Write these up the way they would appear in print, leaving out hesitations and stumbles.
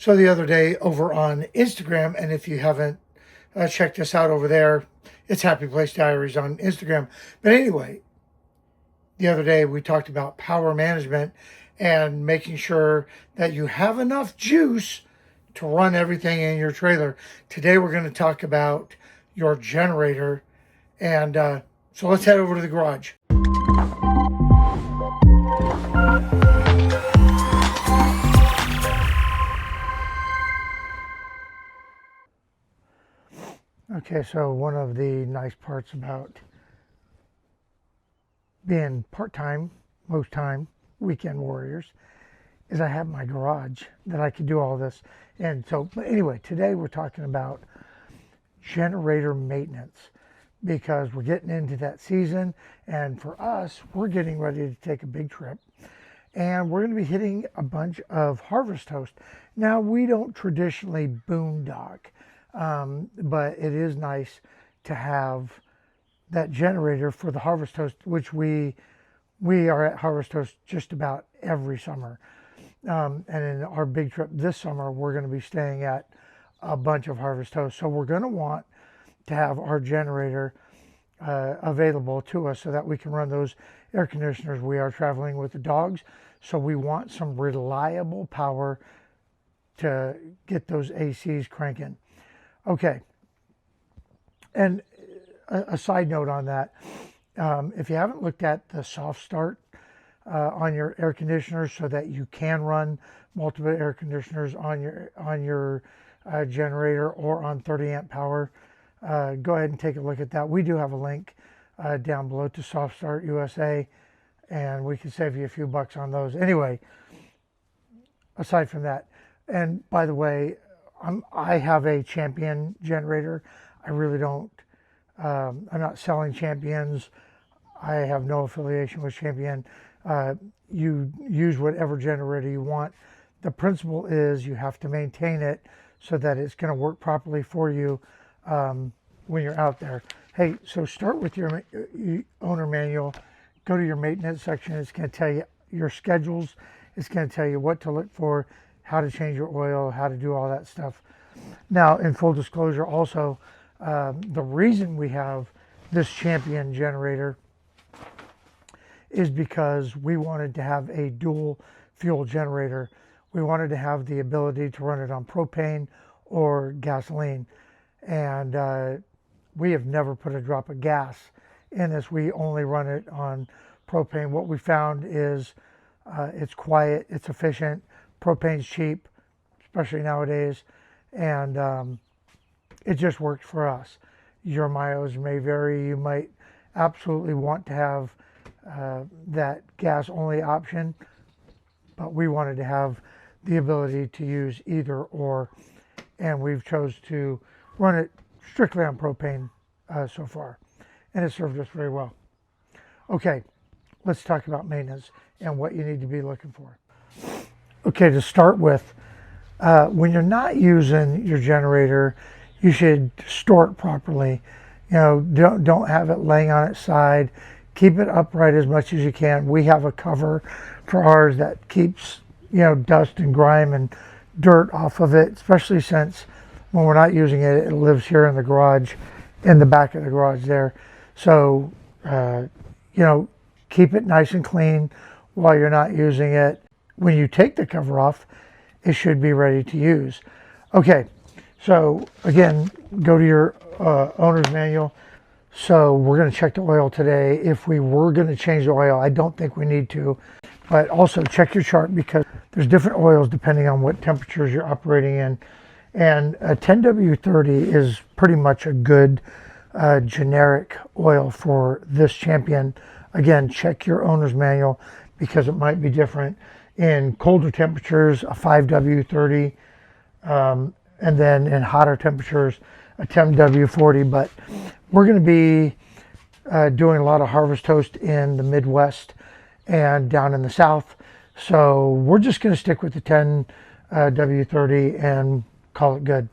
So the other day over on Instagram, and if you haven't checked us out over there, it's Happy Place Diaries on Instagram. But anyway, the other day we talked about power management and making sure that you have enough juice to run everything in your trailer. Today we're going to talk about your generator. And so let's head over to the garage. Okay, so one of the nice parts about being part-time, most time, weekend warriors, is I have my garage that I can do all this. And so, but anyway, today we're talking about generator maintenance because we're getting into that season. And for us, we're getting ready to take a big trip. And we're going to be hitting a bunch of harvest toast. Now, we don't traditionally boondock. But it is nice to have that generator for the harvest toast, which we are at harvest toast just about every summer. And in our big trip this summer, we're going to be staying at a bunch of harvest toast. So we're going to want to have our generator available to us so that we can run those air conditioners. We are traveling with the dogs, so we want some reliable power to get those ACs cranking. Okay, and a side note on that, if you haven't looked at the soft start on your air conditioners so that you can run multiple air conditioners on your generator or on 30 amp power, go ahead and take a look at that. We do have a link down below to Soft Start USA, and we can save you a few bucks on those. Anyway, aside from that, and by the way, I have a Champion generator. I really don't, I'm not selling Champions. I have no affiliation with Champion. You use whatever generator you want. The principle is you have to maintain it so that it's going to work properly for you when you're out there. Hey, so start with your owner manual. Go to your maintenance section. It's going to tell you your schedules. It's going to tell you what to look for, how to change your oil, how to do all that stuff. Now, in full disclosure, also, the reason we have this Champion generator is because we wanted to have a dual fuel generator. We wanted to have the ability to run it on propane or gasoline. And we have never put a drop of gas in this. We only run it on propane. What we found is it's quiet, it's efficient. Propane's cheap, especially nowadays, and it just works for us. Your mileage may vary. You might absolutely want to have that gas-only option, but we wanted to have the ability to use either or, and we've chose to run it strictly on propane so far, and it served us very well. Okay, let's talk about maintenance and what you need to be looking for. Okay, to start with, when you're not using your generator, you should store it properly. You know, don't have it laying on its side. Keep it upright as much as you can. We have a cover for ours that keeps, you know, dust and grime and dirt off of it, especially since when we're not using it, it lives here in the garage, in the back of the garage there. So, you know, keep it nice and clean while you're not using it. When you take the cover off, it should be ready to use. Okay, so again, go to your owner's manual. So we're going to check the oil today. If we were going to change the oil, I don't think we need to, but also check your chart because there's different oils depending on what temperatures you're operating in. And a 10W30 is pretty much a good generic oil for this Champion. Again, check your owner's manual because it might be different. In colder temperatures, a 5W30, and then in hotter temperatures, a 10W40. But we're going to be doing a lot of harvest toast in the Midwest and down in the South. So we're just going to stick with the 10W30 and call it good.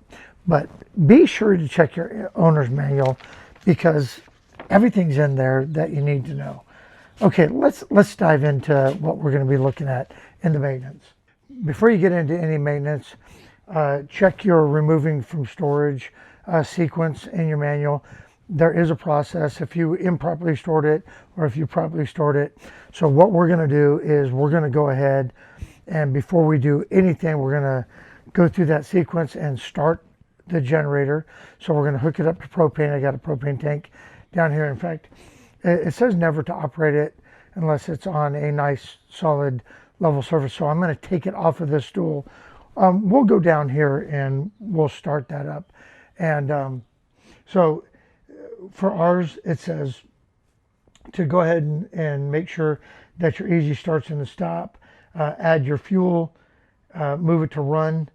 But be sure to check your owner's manual because everything's in there that you need to know. Okay, let's dive into what we're going to be looking at in the maintenance. Before you get into any maintenance, check your removing from storage sequence in your manual. There is a process if you improperly stored it or if you properly stored it. So what we're going to do is we're going to go ahead, and before we do anything, we're going to go through that sequence and start the generator. So we're going to hook it up to propane. I got a propane tank down here. In fact, it says never to operate it unless it's on a nice solid level surface. So I'm going to take it off of this stool. We'll go down here and we'll start that up. And so for ours, it says to go ahead and make sure that your easy starts in the stop, add your fuel, move it to run.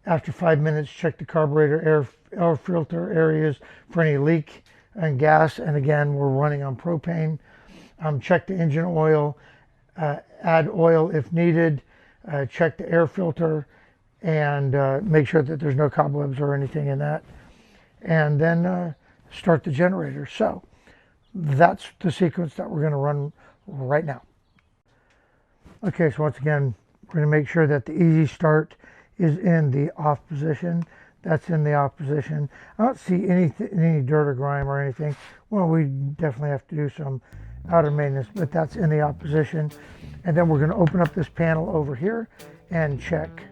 After 5 minutes, check the carburetor air filter areas for any leak and gas. And again, we're running on propane. Check the engine oil, add oil if needed, check the air filter, and make sure that there's no cobwebs or anything in that. And then start the generator. So that's the sequence that we're going to run right now. Okay, so once again, we're going to make sure that the easy start is in the off position. That's in the off position. I don't see any dirt or grime or anything. Well, we definitely have to do some outer maintenance, but that's in the off position. And then we're going to open up this panel over here and check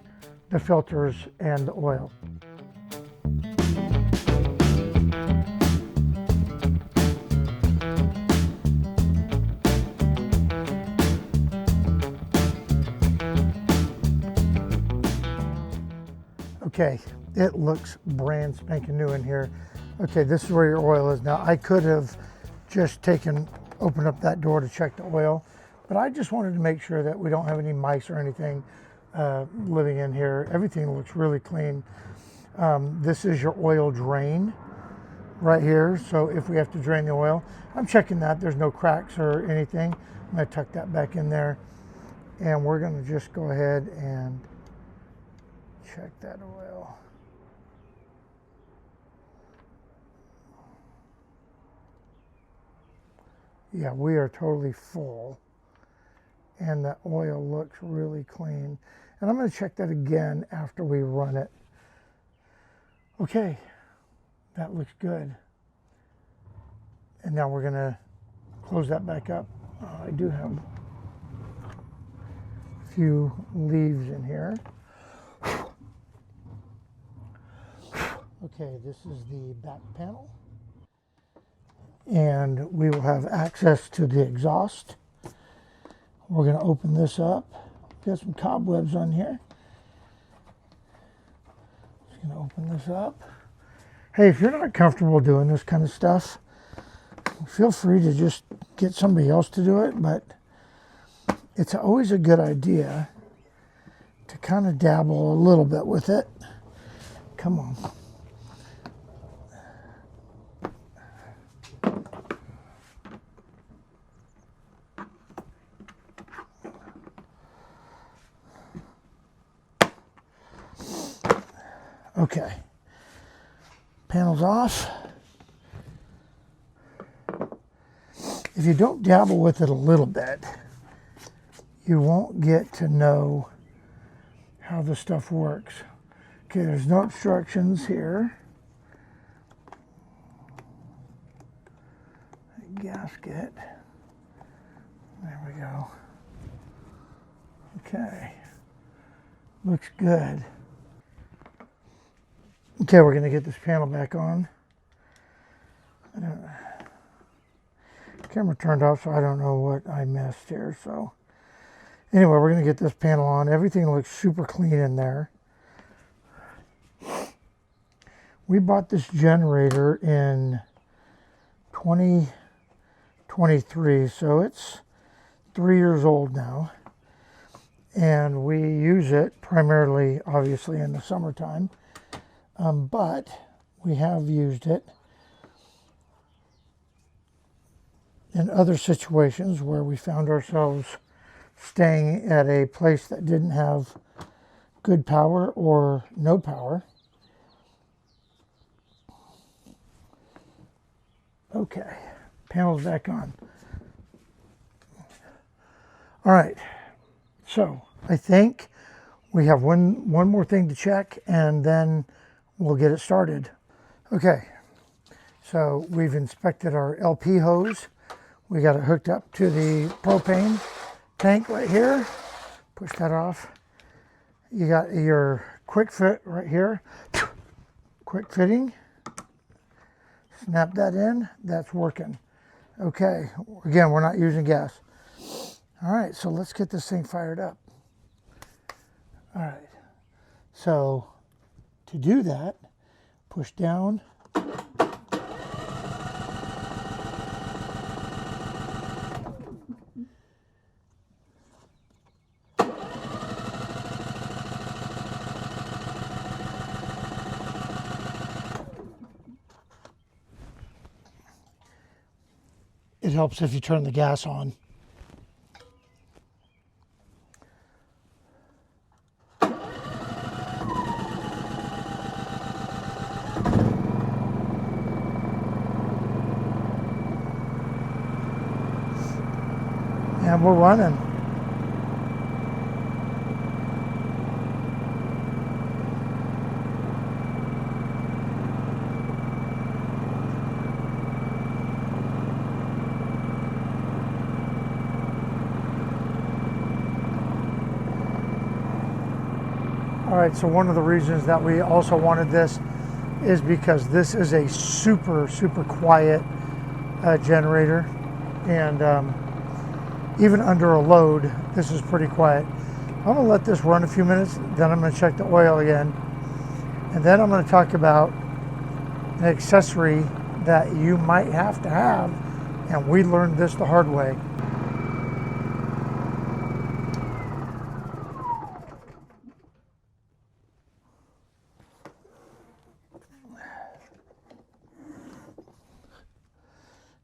the filters and the oil. Okay, it looks brand spanking new in here. Okay, this is where your oil is. Now, I could have just opened up that door to check the oil, but I just wanted to make sure that we don't have any mice or anything living in here. Everything looks really clean. This is your oil drain right here. So if we have to drain the oil, I'm checking that there's no cracks or anything. I'm going to tuck that back in there, and we're going to just go ahead and check that oil. Yeah, we are totally full, and the oil looks really clean. And I'm going to check that again after we run it. Okay, that looks good. And now we're going to close that back up. I do have a few leaves in here. Okay, this is the back panel, and we will have access to the exhaust. We're going to open this up. Got some cobwebs on here. Just going to open this up. Hey, if you're not comfortable doing this kind of stuff, feel free to just get somebody else to do it, but it's always a good idea to kind of dabble a little bit with it. Come on. Okay, panel's off. If you don't dabble with it a little bit, you won't get to know how the stuff works. Okay, there's no obstructions here. Gasket. There we go. Okay, looks good. Okay, we're going to get this panel back on. Camera turned off, so I don't know what I missed here. So anyway, we're going to get this panel on. Everything looks super clean in there. We bought this generator in 2023, so it's 3 years old now. And we use it primarily, obviously, in the summertime. But we have used it in other situations where we found ourselves staying at a place that didn't have good power or no power. Okay, panel's back on. All right, so I think we have one more thing to check, and then we'll get it started. Okay, so we've inspected our LP hose. We got it hooked up to the propane tank right here. Push that off. You got your quick fit right here. Quick fitting. Snap that in. That's working. Okay, again, we're not using gas. All right, so let's get this thing fired up. All right, so to do that, push down. It helps if you turn the gas on. And we're running. All right, so one of the reasons that we also wanted this is because this is a super quiet generator, and even under a load, this is pretty quiet. I'm gonna let this run a few minutes, then I'm gonna check the oil again, and then I'm gonna talk about an accessory that you might have to have, and we learned this the hard way.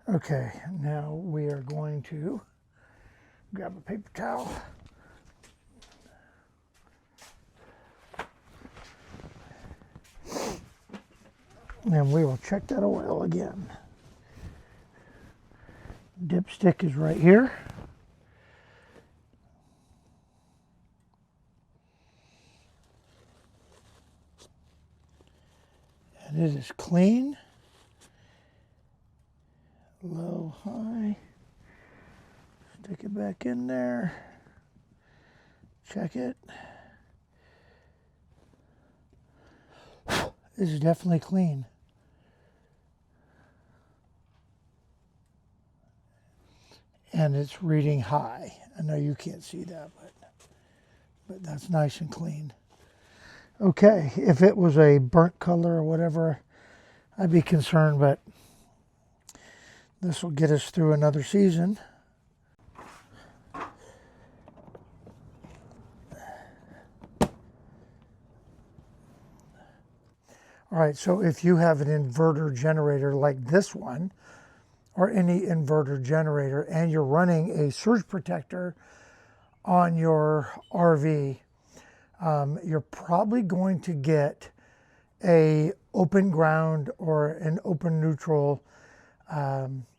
Okay, now we are going to grab a paper towel. And we will check that oil again. Dipstick is right here. And it is clean. Low, high. Stick it back in there. Check it. This is definitely clean. And it's reading high. I know you can't see that, but that's nice and clean. Okay, if it was a burnt color or whatever, I'd be concerned, but this will get us through another season. All right, so if you have an inverter generator like this one, or any inverter generator, and you're running a surge protector on your RV, you're probably going to get a open ground or an open neutral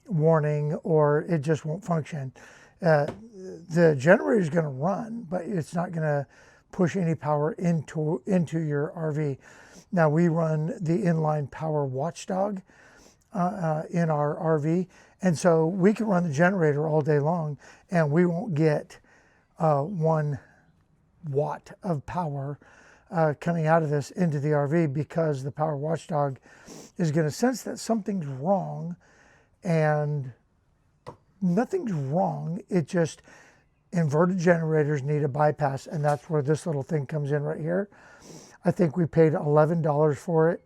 warning, or it just won't function. The generator is going to run, but it's not going to push any power into your RV. Now we run the inline power watchdog in our RV, and so we can run the generator all day long and we won't get 1 watt of power coming out of this into the RV, because the power watchdog is going to sense that something's wrong, and nothing's wrong. It just, inverted generators need a bypass, and that's where this little thing comes in right here. I think we paid $11 for it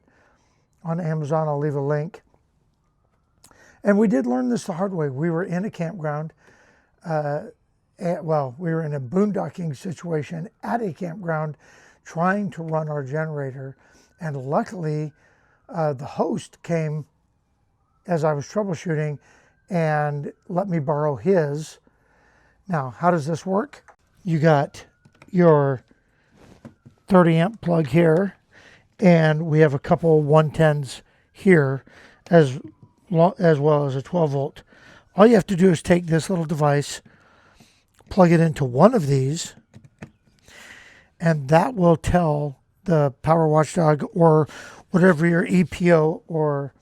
on Amazon. I'll leave a link. And we did learn this the hard way. We were in a campground. Well, we were in a boondocking situation at a campground trying to run our generator. And luckily, the host came as I was troubleshooting and let me borrow his. Now, how does this work? You got your 30 amp plug here, and we have a couple 110s here as well as a 12 volt. All you have to do is take this little device, plug it into one of these, and that will tell the power watchdog or whatever your EPO or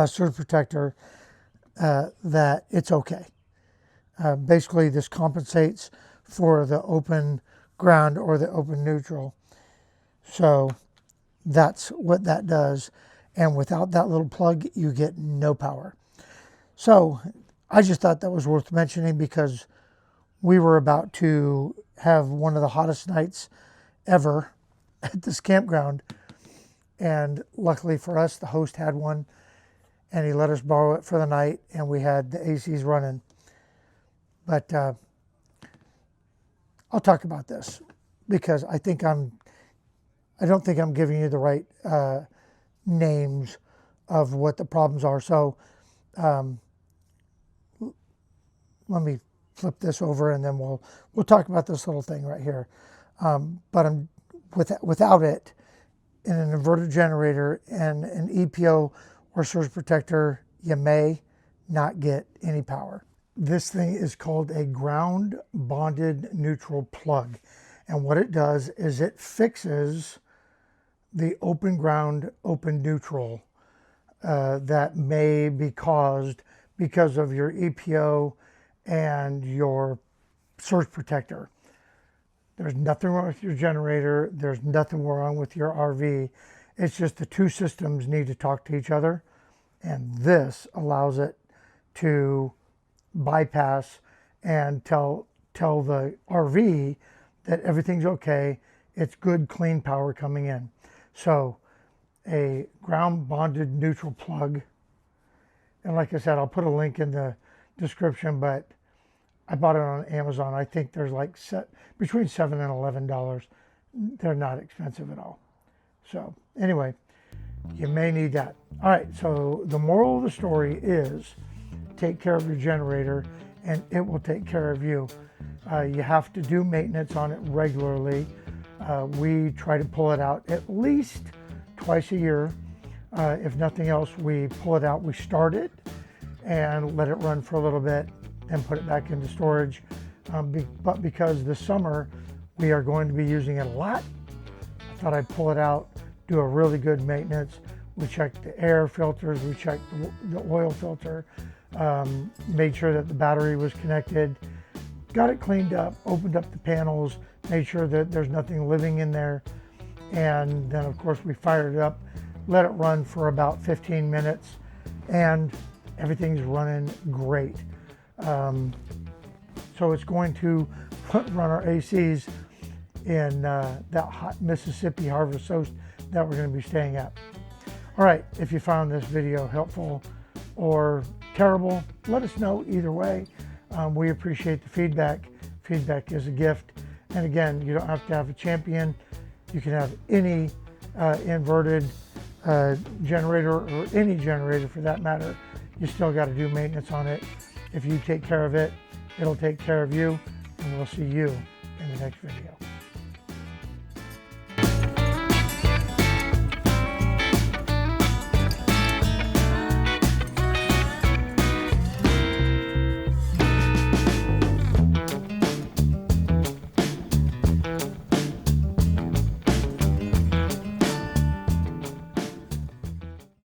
surge protector that it's okay. Basically, this compensates for the open ground or the open neutral. So that's what that does. And without that little plug, you get no power. So I just thought that was worth mentioning because we were about to have one of the hottest nights ever at this campground. And luckily for us, the host had one and he let us borrow it for the night, and we had the ACs running. But I'll talk about this because I don't think I'm giving you the right names of what the problems are. So let me flip this over and then we'll talk about this little thing right here. But without it, in an inverter generator and an EPO or surge protector, you may not get any power. This thing is called a ground bonded neutral plug. And what it does is it fixes the open ground, open neutral that may be caused because of your EPO and your surge protector. There's nothing wrong with your generator. There's nothing wrong with your RV. It's just the two systems need to talk to each other. And this allows it to bypass and tell the RV that everything's okay. It's good, clean power coming in. So a ground bonded neutral plug. And like I said, I'll put a link in the description, but I bought it on Amazon. I think there's like between $7 and $11. They're not expensive at all. So anyway, you may need that. All right, so the moral of the story is take care of your generator and it will take care of you. You have to do maintenance on it regularly. We try to pull it out at least twice a year. If nothing else, we pull it out, we start it and let it run for a little bit and put it back into storage. But because this summer we are going to be using it a lot, I thought I'd pull it out, do a really good maintenance. We checked the air filters, we checked the oil filter, made sure that the battery was connected, got it cleaned up, opened up the panels, made sure that there's nothing living in there. And then of course we fired it up, let it run for about 15 minutes and everything's running great. So it's going to run our ACs in that hot Mississippi harvest host that we're going to be staying at. All right, if you found this video helpful or terrible, let us know either way. We appreciate the feedback. Feedback is a gift. And again, you don't have to have a Champion. You can have any inverted generator or any generator for that matter. You still got to do maintenance on it. If you take care of it, it'll take care of you, and we'll see you in the next video.